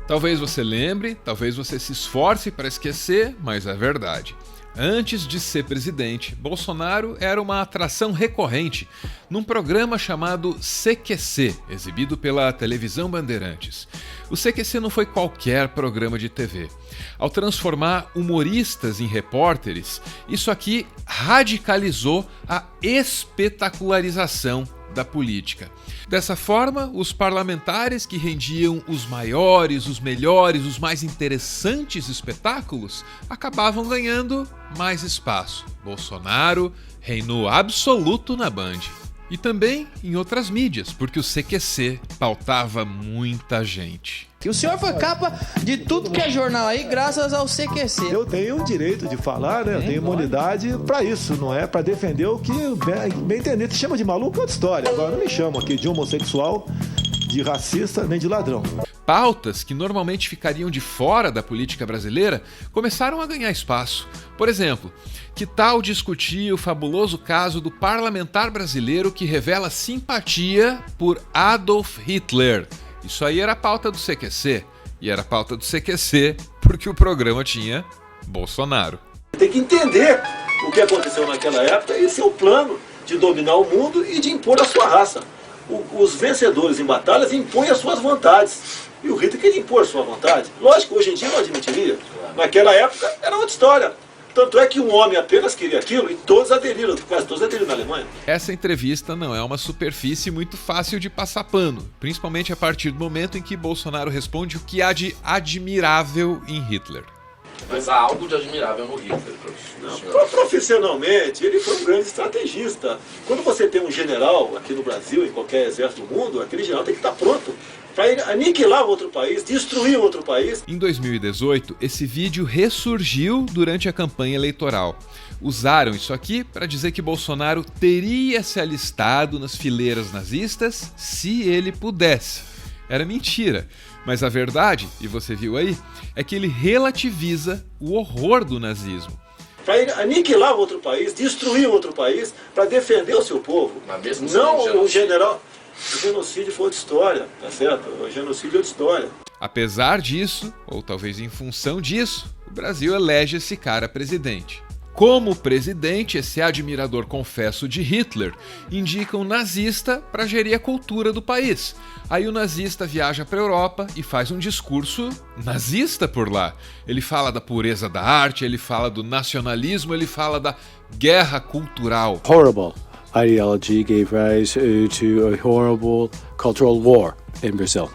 Talvez você lembre, talvez você se esforce para esquecer, mas é verdade. Antes de ser presidente, Bolsonaro era uma atração recorrente num programa chamado CQC, exibido pela televisão Bandeirantes. O CQC não foi qualquer programa de TV. Ao transformar humoristas em repórteres, isso aqui radicalizou a espetacularização da política. Dessa forma, os parlamentares que rendiam os maiores, os melhores, os mais interessantes espetáculos acabavam ganhando mais espaço. Bolsonaro reinou absoluto na Band. E também em outras mídias, porque o CQC pautava muita gente. E o senhor foi capa de tudo que é jornal aí, graças ao CQC. Eu tenho o direito de falar, né? Eu tenho imunidade para isso, não é? Para defender o que bem entender. Se chama de maluco é outra história. Agora não me chamo aqui de homossexual, de racista, nem de ladrão. Pautas que normalmente ficariam de fora da política brasileira começaram a ganhar espaço. Por exemplo, que tal discutir o fabuloso caso do parlamentar brasileiro que revela simpatia por Adolf Hitler? Isso aí era a pauta do CQC. E era a pauta do CQC porque o programa tinha Bolsonaro. Tem que entender o que aconteceu naquela época e seu plano de dominar o mundo e de impor a sua raça. Os vencedores em batalhas impõem as suas vontades. E o Hitler queria impor a sua vontade. Lógico, hoje em dia não admitiria. Naquela época era outra história. Tanto é que um homem apenas queria aquilo e todos aderiram, quase todos aderiram na Alemanha. Essa entrevista não é uma superfície muito fácil de passar pano, principalmente a partir do momento em que Bolsonaro responde o que há de admirável em Hitler. Mas há algo de admirável no Hitler, professor. Profissionalmente, ele foi um grande estrategista. Quando você tem um general aqui no Brasil, em qualquer exército do mundo, aquele general tem que estar pronto para aniquilar outro país, destruir outro país. Em 2018, esse vídeo ressurgiu durante a campanha eleitoral. Usaram isso aqui para dizer que Bolsonaro teria se alistado nas fileiras nazistas se ele pudesse. Era mentira, mas a verdade, e você viu aí, é que ele relativiza o horror do nazismo. Para aniquilar outro país, destruir outro país, para defender o seu povo. Não o general. O genocídio foi outra história, tá certo? O genocídio é outra história. Apesar disso, ou talvez em função disso, o Brasil elege esse cara presidente. Como presidente, esse admirador confesso de Hitler indica um nazista para gerir a cultura do país. Aí o nazista viaja para a Europa e faz um discurso nazista por lá. Ele fala da pureza da arte, ele fala do nacionalismo, ele fala da guerra cultural. Horrible ideology gave rise to a horrible cultural war in Brazil.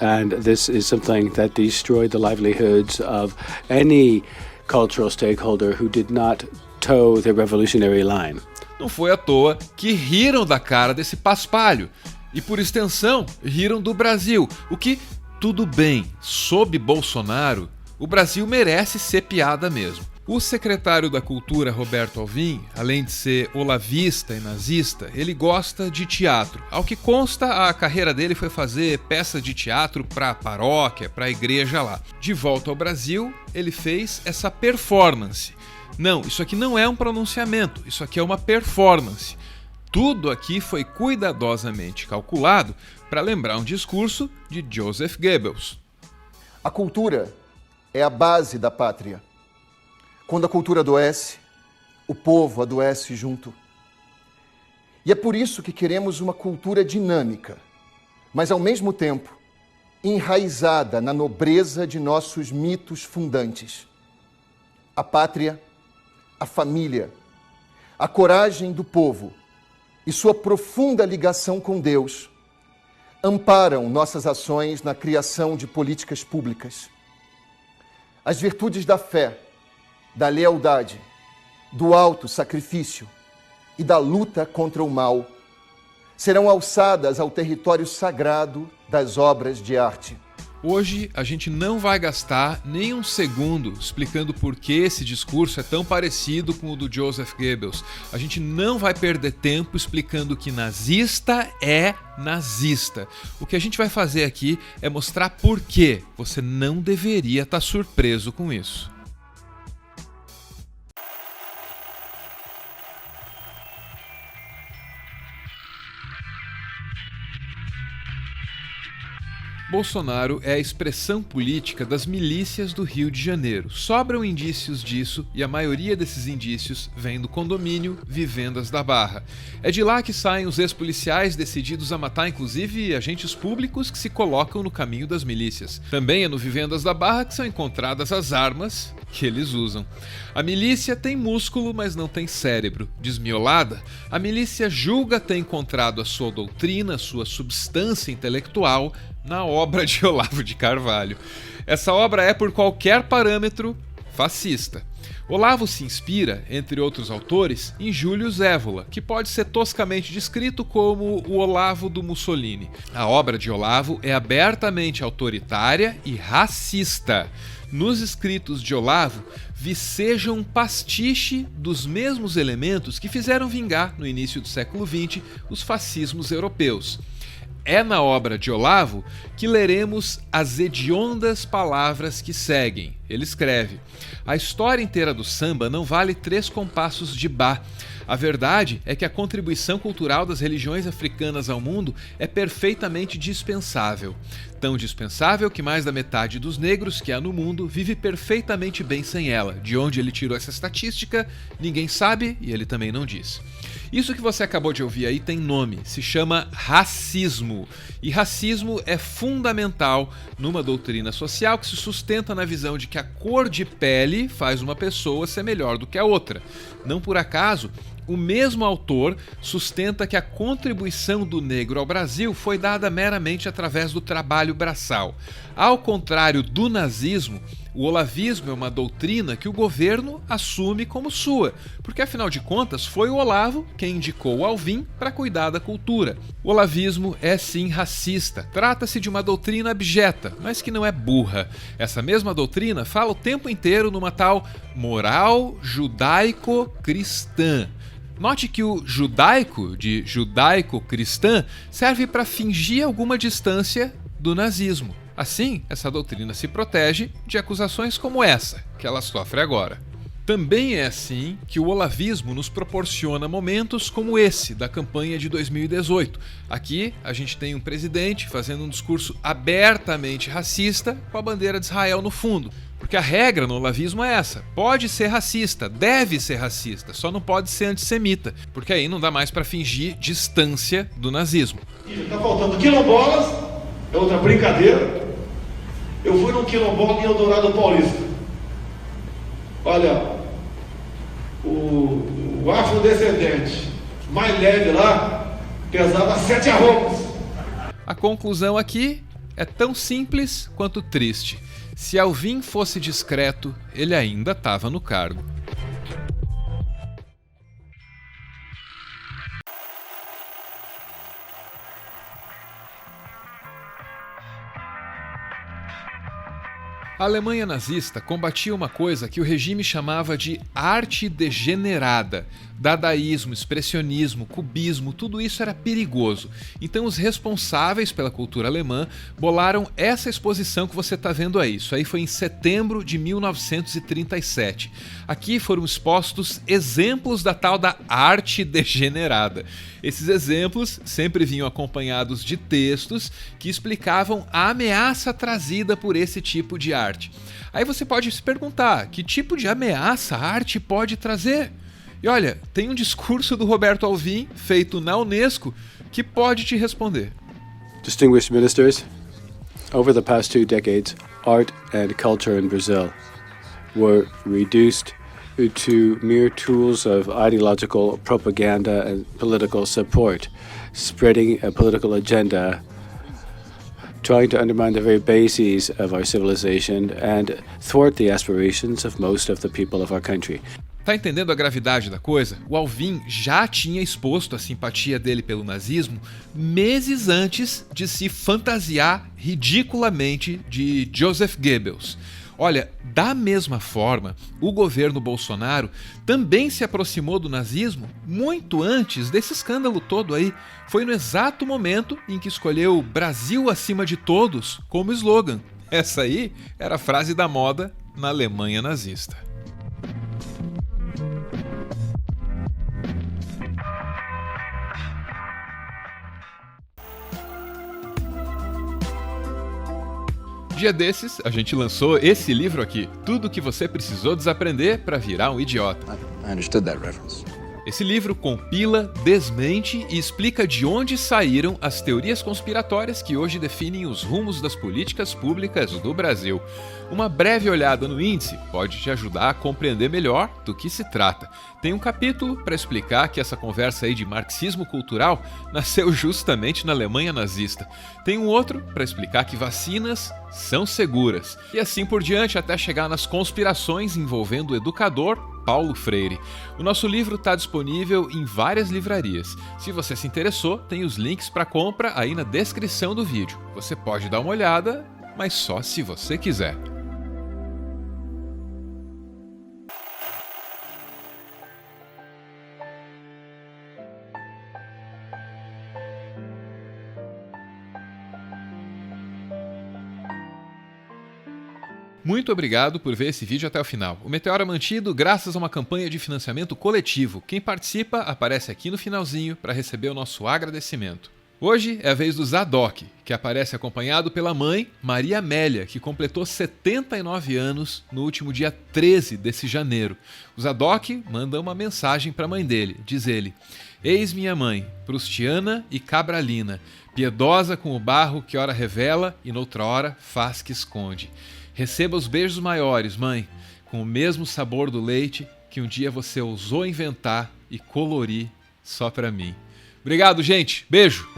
And this is something that destroyed the livelihoods of any cultural stakeholder who did not toe the revolutionary line. Não foi à toa que riram da cara desse paspalho e, por extensão, riram do Brasil. O que, tudo bem, sob Bolsonaro, o Brasil merece ser piada mesmo. O secretário da Cultura, Roberto Alvim, além de ser olavista e nazista, ele gosta de teatro. Ao que consta, a carreira dele foi fazer peça de teatro para a paróquia, para a igreja lá. De volta ao Brasil, ele fez essa performance. Não, isso aqui não é um pronunciamento, isso aqui é uma performance. Tudo aqui foi cuidadosamente calculado para lembrar um discurso de Joseph Goebbels. A cultura é a base da pátria. Quando a cultura adoece, o povo adoece junto. E é por isso que queremos uma cultura dinâmica, mas ao mesmo tempo enraizada na nobreza de nossos mitos fundantes. A pátria, a família, a coragem do povo e sua profunda ligação com Deus amparam nossas ações na criação de políticas públicas. As virtudes da fé, da lealdade, do auto-sacrifício e da luta contra o mal serão alçadas ao território sagrado das obras de arte. Hoje a gente não vai gastar nem um segundo explicando por que esse discurso é tão parecido com o do Joseph Goebbels. A gente não vai perder tempo explicando que nazista é nazista. O que a gente vai fazer aqui é mostrar por que você não deveria estar surpreso com isso. Bolsonaro é a expressão política das milícias do Rio de Janeiro. Sobram indícios disso e a maioria desses indícios vem do condomínio Vivendas da Barra. É de lá que saem os ex-policiais decididos a matar inclusive agentes públicos que se colocam no caminho das milícias. Também é no Vivendas da Barra que são encontradas as armas que eles usam. A milícia tem músculo, mas não tem cérebro. Desmiolada, a milícia julga ter encontrado a sua doutrina, sua substância intelectual na obra de Olavo de Carvalho. Essa obra é, por qualquer parâmetro, fascista. Olavo se inspira, entre outros autores, em Júlio Evola, que pode ser toscamente descrito como o Olavo do Mussolini. A obra de Olavo é abertamente autoritária e racista. Nos escritos de Olavo, viceja um pastiche dos mesmos elementos que fizeram vingar, no início do século XX, os fascismos europeus. É na obra de Olavo que leremos as hediondas palavras que seguem. Ele escreve: a história inteira do samba não vale 3 compassos de Bach. A verdade é que a contribuição cultural das religiões africanas ao mundo é perfeitamente dispensável. Tão dispensável que mais da metade dos negros que há no mundo vive perfeitamente bem sem ela. De onde ele tirou essa estatística, ninguém sabe e ele também não diz. Isso que você acabou de ouvir aí tem nome, se chama racismo. E racismo é fundamental numa doutrina social que se sustenta na visão de que a cor de pele faz uma pessoa ser melhor do que a outra. Não por acaso, o mesmo autor sustenta que a contribuição do negro ao Brasil foi dada meramente através do trabalho braçal. Ao contrário do nazismo, o olavismo é uma doutrina que o governo assume como sua, porque afinal de contas foi o Olavo quem indicou o Alvim para cuidar da cultura. O olavismo é sim racista, trata-se de uma doutrina abjeta, mas que não é burra. Essa mesma doutrina fala o tempo inteiro numa tal moral judaico-cristã. Note que o judaico, de judaico-cristã, serve para fingir alguma distância do nazismo. Assim, essa doutrina se protege de acusações como essa, que ela sofre agora. Também é assim que o olavismo nos proporciona momentos como esse da campanha de 2018. Aqui a gente tem um presidente fazendo um discurso abertamente racista com a bandeira de Israel no fundo. Porque a regra no olavismo é essa: pode ser racista, deve ser racista, só não pode ser antissemita, porque aí não dá mais para fingir distância do nazismo. Tá faltando quilombolas, é outra brincadeira. Eu fui num quilombola em Eldorado Paulista. Olha, o afrodescendente mais leve lá pesava 7 arrobas. A conclusão aqui é tão simples quanto triste. Se Alvim fosse discreto, ele ainda estava no cargo. A Alemanha nazista combatia uma coisa que o regime chamava de arte degenerada. Dadaísmo, expressionismo, cubismo, tudo isso era perigoso. Então os responsáveis pela cultura alemã bolaram essa exposição que você está vendo aí. Isso aí foi em setembro de 1937. Aqui foram expostos exemplos da tal da arte degenerada. Esses exemplos sempre vinham acompanhados de textos que explicavam a ameaça trazida por esse tipo de arte. Aí você pode se perguntar, que tipo de ameaça a arte pode trazer? E olha, tem um discurso do Roberto Alvim, feito na Unesco, que pode te responder. Distinguished ministers, over the past 2 decades, art and culture in Brazil were reduced to mere tools of ideological propaganda and political support, spreading a political agenda, trying to undermine the very bases of our civilization and thwart the aspirations of most of the people of our country. Tá entendendo a gravidade da coisa? O Alvim já tinha exposto a simpatia dele pelo nazismo meses antes de se fantasiar ridiculamente de Joseph Goebbels. Olha, da mesma forma, o governo Bolsonaro também se aproximou do nazismo muito antes desse escândalo todo aí. Foi no exato momento em que escolheu Brasil acima de todos como slogan. Essa aí era a frase da moda na Alemanha nazista. Dia desses, a gente lançou esse livro aqui, Tudo o que você precisou desaprender para virar um idiota. I understood that reference. Esse livro compila, desmente e explica de onde saíram as teorias conspiratórias que hoje definem os rumos das políticas públicas do Brasil. Uma breve olhada no índice pode te ajudar a compreender melhor do que se trata. Tem um capítulo para explicar que essa conversa aí de marxismo cultural nasceu justamente na Alemanha nazista. Tem um outro para explicar que vacinas são seguras. E assim por diante até chegar nas conspirações envolvendo o educador Paulo Freire. O nosso livro está disponível em várias livrarias. Se você se interessou, tem os links para compra aí na descrição do vídeo. Você pode dar uma olhada, mas só se você quiser. Muito obrigado por ver esse vídeo até o final. O Meteoro é mantido graças a uma campanha de financiamento coletivo. Quem participa aparece aqui no finalzinho para receber o nosso agradecimento. Hoje é a vez do Zadok, que aparece acompanhado pela mãe, Maria Amélia, que completou 79 anos no último dia 13 desse janeiro. O Zadok manda uma mensagem para a mãe dele. Diz ele: "Eis minha mãe, prustiana e cabralina, piedosa com o barro que ora revela e noutra hora faz que esconde. Receba os beijos maiores, mãe, com o mesmo sabor do leite que um dia você ousou inventar e colorir só pra mim." Obrigado, gente. Beijo.